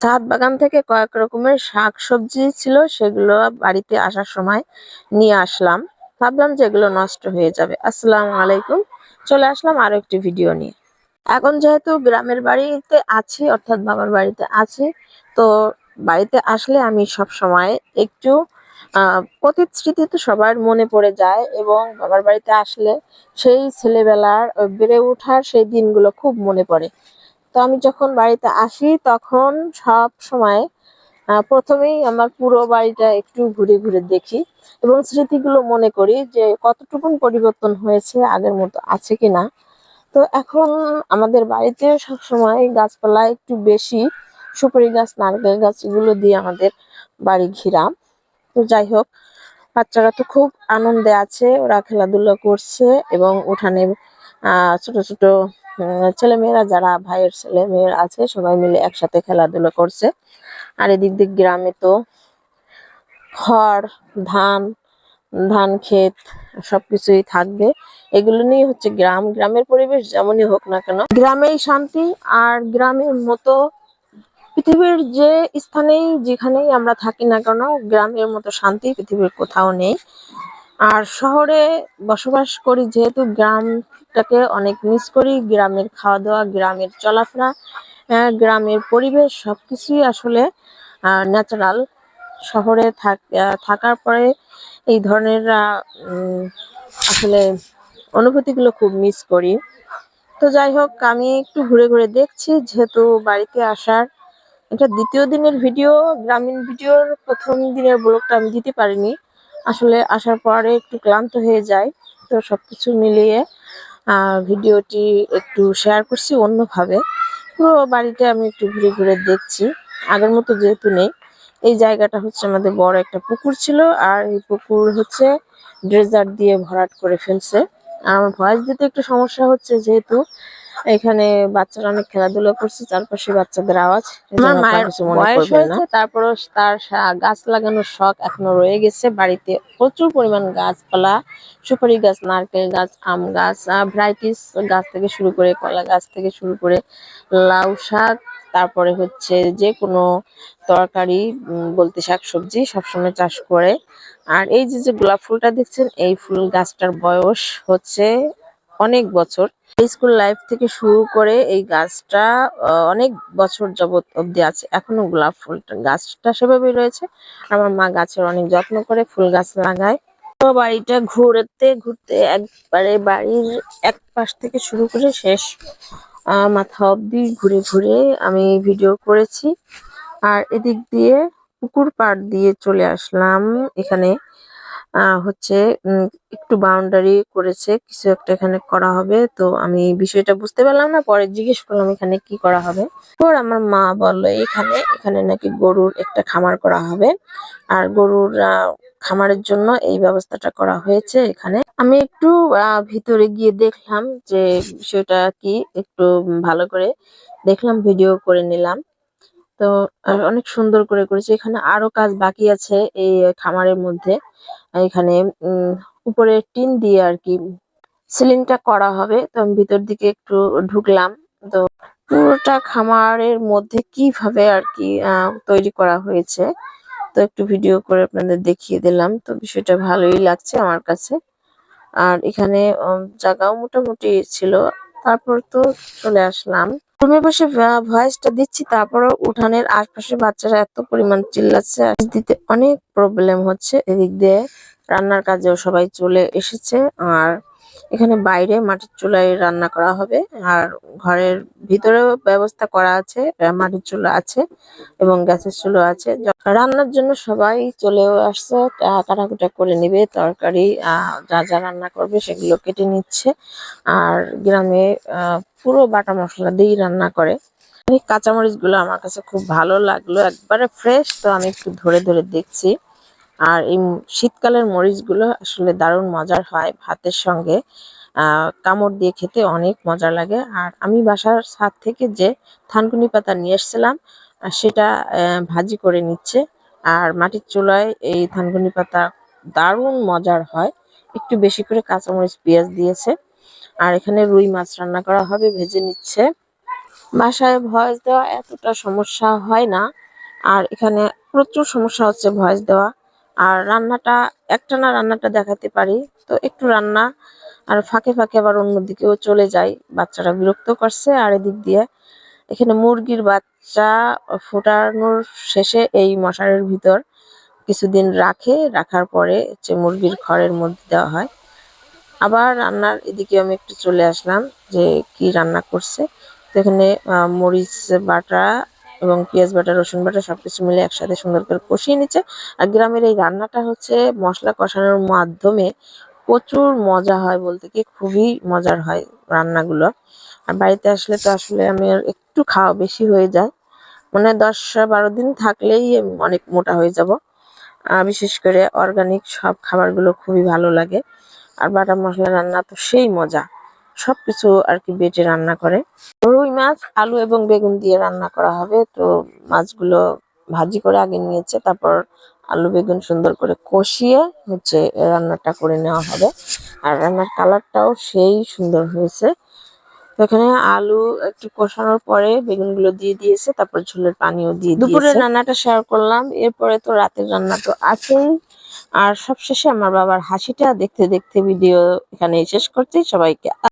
ছাদ বাগান থেকে কয়েক রকমের শাকসবজি ছিল, সেগুলো বাড়িতে আসার সময় নিয়ে আসলাম। ভাবলাম যে এগুলো নষ্ট হয়ে যাবে। আসসালামু আলাইকুম, চলে আসলাম আরো একটি ভিডিও নিয়ে। এখন যেহেতু গ্রামের বাড়িতে আছি, অর্থাৎ বাবার বাড়িতে আছি, তো বাড়িতে আসলে আমি সব সময় একটু অতীত স্মৃতি তো সবার মনে পড়ে যায়, এবং বাবার বাড়িতে আসলে সেই ছেলেবেলার বেড়ে ওঠার সেই দিনগুলো খুব মনে পড়ে। তো আমি যখন বাড়িতে আসি তখন সব সময় প্রথমেই আমার পুরো বাড়িটা একটু ঘুরে ঘুরে দেখি এবং স্মৃতিগুলো মনে করি যে কতটুকুন পরিবর্তন হয়েছে, আগের মতো আছে কিনা। তো এখন আমাদের বাড়িতে সবসময় গাছপালা একটু বেশি, সুপারি গাছ, নারকেল গাছ, এগুলো দিয়ে আমাদের বাড়ি ঘিরা। তো যাই হোক, বাচ্চারা তো খুব আনন্দে আছে, ওরা খেলাধুলা করছে এবং উঠানে ছোট ছোট ছেলেমেয়েরা, যারা ভাইয়ের ছেলে মেয়েরা আছে, সবাই মিলে একসাথে খেলাধুলা করছে। আর এদিক দিক গ্রামে তো খড়, ধান, ধান ক্ষেত সবকিছুই থাকবে। এগুলো নিয়ে হচ্ছে গ্রাম। গ্রামের পরিবেশ যেমনই হোক না কেন, গ্রামেই শান্তি। আর গ্রামের মতো পৃথিবীর যে স্থানেই যেখানেই আমরা থাকি না কেন, গ্রামের মতো শান্তি পৃথিবীর কোথাও নেই। আর শহরে বসবাস করি যেহেতু, গ্রামটাকে অনেক মিস করি। গ্রামের খাওয়া দাওয়া, গ্রামের চলাফেরা, গ্রামের পরিবেশ সবকিছুই আসলে ন্যাচারাল। শহরে থাকার পরে এই ধরনের আসলে অনুভূতিগুলো খুব মিস করি। তো যাই হোক, আমি একটু ঘুরে ঘুরে দেখছি, যেহেতু বাড়িতে আসার এটা দ্বিতীয় দিনের ভিডিও। গ্রামীণ ভিডিওর প্রথম দিনের ব্লগটা আমি দিতে পারিনি, আসলে আসার পরে একটু ক্লান্ত হয়ে যায়। তো সবকিছু মিলিয়ে ভিডিওটি একটু শেয়ার করছি অন্যভাবে। পুরো বাড়িতে আমি একটু ঘুরে ঘুরে দেখছি, আগের মতো যেহেতু নেই। এই জায়গাটা হচ্ছে আমাদের বড় একটা পুকুর ছিল, আর এই পুকুর হচ্ছে ড্রেজার দিয়ে ভরাট করে ফেলছে। আমার ভয়েস দিতে একটু সমস্যা হচ্ছে, যেহেতু এখানে বাচ্চারা অনেক খেলাধুলা করছে, চারপাশে বাচ্চাদের আওয়াজ। আমার মায়ের বয়স হয়েছে, তারপরও তার গাছ লাগানোর শখ এখনো রয়ে গেছে। বাড়িতে প্রচুর পরিমাণ গাছপালা, সুপারি গাছ, নারকেল গাছ, আম গাছ, ভ্যারাইটিস গাছ থেকে শুরু করে, কলা গাছ থেকে শুরু করে লাউ শাক, তারপরে হচ্ছে যে কোনো তরকারি বলতে শাকসবজি সবসময় চাষ করে। আর এই যে যে গোলাপ ফুলটা দেখছেন, এই ফুল গাছটার বয়স হচ্ছে অনেক বছর। স্কুল লাইফ থেকে শুরু করে এই গাছটা অনেক বছর যাবত অব্দি আছে, এখনো গোলাপ ফুলটা গাছটা সেভাবেই রয়েছে। আমার মা গাছের অনেক যত্ন করে, ফুল গাছ লাগায়। তো বাড়িটা ঘুরতে ঘুরতে একবারে বাড়ির এক পাশ থেকে শুরু করে শেষ মাথা অব্দি ঘুরে ঘুরে আমি ভিডিও করেছি। আর এদিক দিয়ে পুকুর পাড় দিয়ে চলে আসলাম। এখানে হচ্ছে একটু বাউন্ডারি করেছে, কিছু একটা এখানে করা হবে। তো আমি বিষয়টা বুঝতে পারলাম না, পরে জিজ্ঞেস করলাম এখানে কি করা হবে। পর আমার মা বললো এখানে এখানে নাকি গরুর একটা খামার করা হবে, আর গরুর খামারের জন্য এই ব্যবস্থাটা করা হয়েছে এখানে। আমি একটু ভিতরে গিয়ে দেখলাম যে বিষয়টা কি, একটু ভালো করে দেখলাম, ভিডিও করে নিলাম। তো অনেক সুন্দর করে করেছে। এখানে আরো কাজ বাকি আছে এই খামারের মধ্যে। এখানে উপরে টিন দিয়ে আর কি সিলিংটা করা হবে। তো আমি ভিতর দিকে একটু ঢুকলাম। তো পুরোটা খামারের মধ্যে কিভাবে আর কি তৈরি করা হয়েছে, তো একটু ভিডিও করে আপনাদের দেখিয়ে দিলাম। তো বিষয়টা ভালোই লাগছে আমার কাছে। আর এখানে জায়গাও মোটামুটি ছিল। তারপর তো চলে আসলাম রুমে বসে ভয়েসটা দিচ্ছি, তারপরও উঠানের আশপাশে বাচ্চারা এত পরিমাণ চিল্লাচ্ছে, দিতে অনেক প্রবলেম হচ্ছে। এদিক দিয়ে রান্নার কাজেও সবাই চলে এসেছে। আর এখানে বাইরে মাটির চুলায় রান্না করা হবে, আর ঘরের ভিতরেও ব্যবস্থা করা আছে, মাটির চুলা আছে এবং গ্যাসের চুলা আছে। রান্নার জন্য সবাই চলেও আসছে, কাটাকুটা করে নিবে, তরকারি যা যা রান্না করবে সেগুলো কেটে নিচ্ছে। আর গ্রামে পুরো বাটা মশলা দিয়েই রান্না করে। এই কাঁচামরিচ গুলো আমার কাছে খুব ভালো লাগলো, একবারে ফ্রেশ। তো আমি একটু ধরে ধরে দেখছি। আর এই শীতকালের মরিচগুলো আসলে দারুণ মজার হয় ভাতের সঙ্গে, কামড় দিয়ে খেতে অনেক মজা লাগে। আর আমি বাসার ছাদ থেকে যে থানকুনি পাতা নিয়ে এসেছিলাম, সেটা ভাজি করে নিচ্ছে। আর মাটির চুলায় এই থানকুনি পাতা দারুণ মজার হয়। একটু বেশি করে কাঁচামরিচ পেঁয়াজ দিয়েছে। আর এখানে রুই মাছ রান্না করা হবে, ভেজে নিচ্ছে। বাসায় ভয়েস দেওয়া এতটা সমস্যা হয় না, আর এখানে প্রচুর সমস্যা হচ্ছে ভয়েস দেওয়া। আর রান্নাটা একটানা রান্নাটা দেখাতে পারি, তো একটু রান্না আর ফাঁকে ফাঁকে আবার অন্যদিকেও চলে যাই, বাচ্চারা বিরক্ত করছে। আর এদিক দিয়ে এখানে মুরগির বাচ্চা ফোটানোর শেষে এই মশারির ভিতর কিছুদিন রাখার পরে হচ্ছে মুরগির ঘরের মধ্যে দেওয়া হয়। আবার রান্নার এদিকে আমি একটু চলে আসলাম যে কি রান্না করছে। তো এখানে মরিচ বাটা এবং পেঁয়াজ বাটা, রসুন বাটা সবকিছু মিলে একসাথে সুন্দর করে কষিয়ে নিচ্ছে। আর গ্রামের এই রান্নাটা হচ্ছে মশলা কষানোর মাধ্যমে প্রচুর মজা হয়, বলতে কি খুবই মজার হয় রান্নাগুলো। আর বাড়িতে আসলে তো আসলে আমি একটু খাওয়া বেশি হয়ে যায়, মানে 10-12 দিন থাকলেই আমি অনেক মোটা হয়ে যাব। বিশেষ করে অর্গানিক সব খাবারগুলো খুবই ভালো লাগে। আর বাটা মশলা রান্না তো সেই মজা, সবকিছু আর কি বেটে রান্না করে। রুই মাছ আলু এবং বেগুন দিয়ে রান্না করা হবে। তো মাছগুলো ভাজি করে আগে নিয়েছে, তারপর আলু বেগুন সুন্দর করে কষিয়ে হচ্ছে রান্নাটা করে নেওয়া হবে। আর রান্নার কালারটাও সেই সুন্দর হয়েছে। তো এখানে আলু একটু কষানোর পরে বেগুনগুলো দিয়ে দিয়েছে, তারপর ঝোলের পানিও দিয়ে দিয়েছে। দুপুরের রান্নাটা শেয়ার করলাম, এরপরে তো রাতের রান্না তো আছেই। আর সবশেষে আমার বাবার হাসিটা দেখতে দেখতে ভিডিও এখানে শেষ করছি। সবাইকে